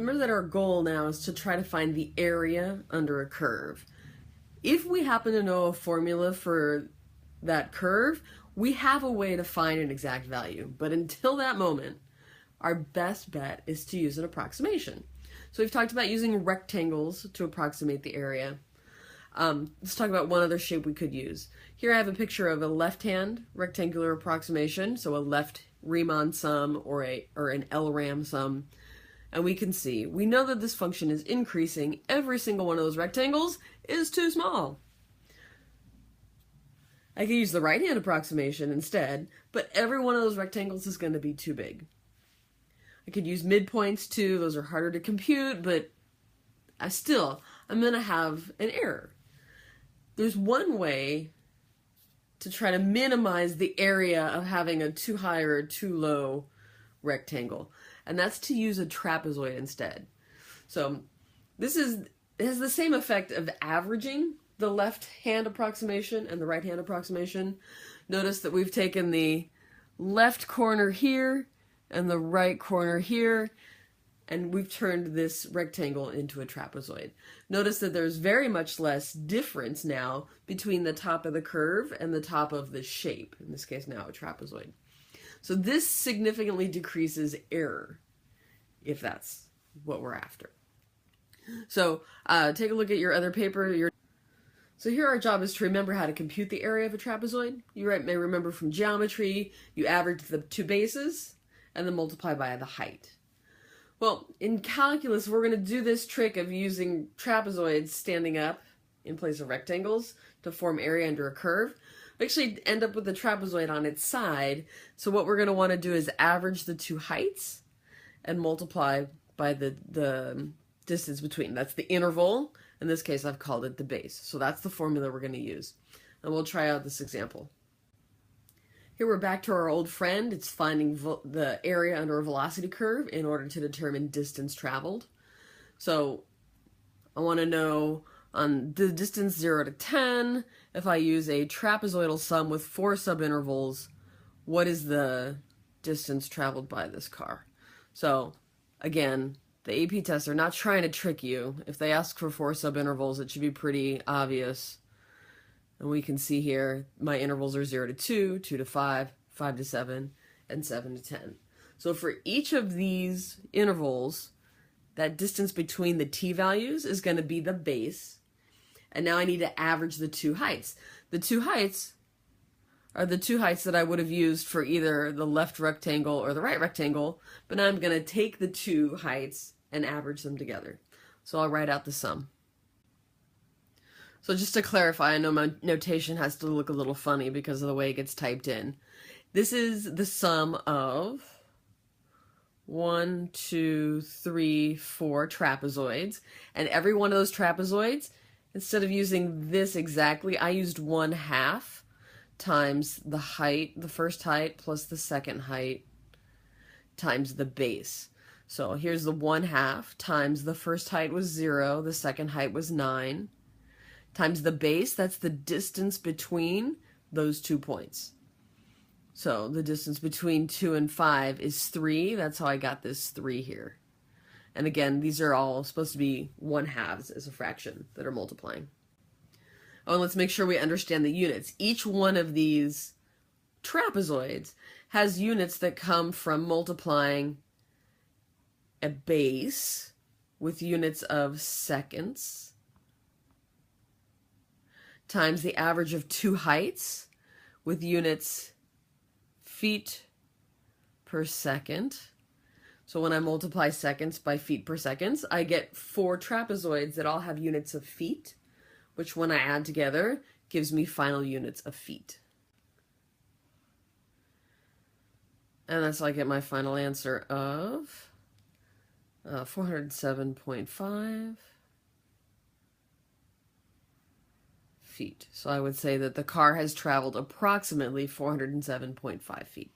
Remember that our goal now is to try to find the area under a curve. If we happen to know a formula for that curve, we have a way to find an exact value. But until that moment, our best bet is to use an approximation. So we've talked about using rectangles to approximate the area. Let's talk about one other shape we could use. Here I have a picture of a left-hand rectangular approximation, so a left Riemann sum or an LRAM sum. And we can see, we know that this function is increasing. Every single one of those rectangles is too small. I could use the right-hand approximation instead, but every one of those rectangles is going to be too big. I could use midpoints too. Those are harder to compute, but I'm going to have an error. There's one way to try to minimize the area of having a too high or a too low rectangle, and that's to use a trapezoid instead. So this has the same effect of averaging the left-hand approximation and the right-hand approximation. Notice that we've taken the left corner here and the right corner here, and we've turned this rectangle into a trapezoid. Notice that there's very much less difference now between the top of the curve and the top of the shape, in this case now a trapezoid. So this significantly decreases error, if that's what we're after. So take a look at your other paper. So here our job is to remember how to compute the area of a trapezoid. You may remember from geometry, you average the two bases and then multiply by the height. Well, in calculus, we're going to do this trick of using trapezoids standing up in place of rectangles to form area under a curve. We actually end up with the trapezoid on its side, so what we're going to want to do is average the two heights and multiply by the distance between. That's the interval. In this case, I've called it the base. So that's the formula we're going to use. And we'll try out this example. Here we're back to our old friend. It's finding the area under a velocity curve in order to determine distance traveled. So I want to know on the distance 0 to 10, if I use a trapezoidal sum with 4 subintervals, what is the distance traveled by this car? So again, the AP tests are not trying to trick you. If they ask for 4 subintervals, it should be pretty obvious. And we can see here, my intervals are 0 to 2, 2 to 5, 5 to 7, and 7 to 10. So for each of these intervals, that distance between the t-values is going to be the base. And now I need to average the two heights. The two heights are the two heights that I would have used for either the left rectangle or the right rectangle, but now I'm going to take the two heights and average them together. So I'll write out the sum. So just to clarify, I know my notation has to look a little funny because of the way it gets typed in. This is the sum of 1, 2, 3, 4 trapezoids, and every one of those trapezoids, instead of using this exactly, I used 1/2 times the height, the first height, plus the second height, times the base. So here's the 1/2 times the first height was 0, the second height was 9, times the base, that's the distance between those 2 points. So the distance between 2 and 5 is 3, that's how I got this 3 here. And again, these are all supposed to be 1/2 as a fraction that are multiplying. Oh, and let's make sure we understand the units. Each one of these trapezoids has units that come from multiplying a base with units of seconds times the average of two heights with units feet per second. So when I multiply seconds by feet per seconds, I get 4 trapezoids that all have units of feet, which when I add together gives me final units of feet. And that's how I get my final answer of 407.5 feet. So I would say that the car has traveled approximately 407.5 feet.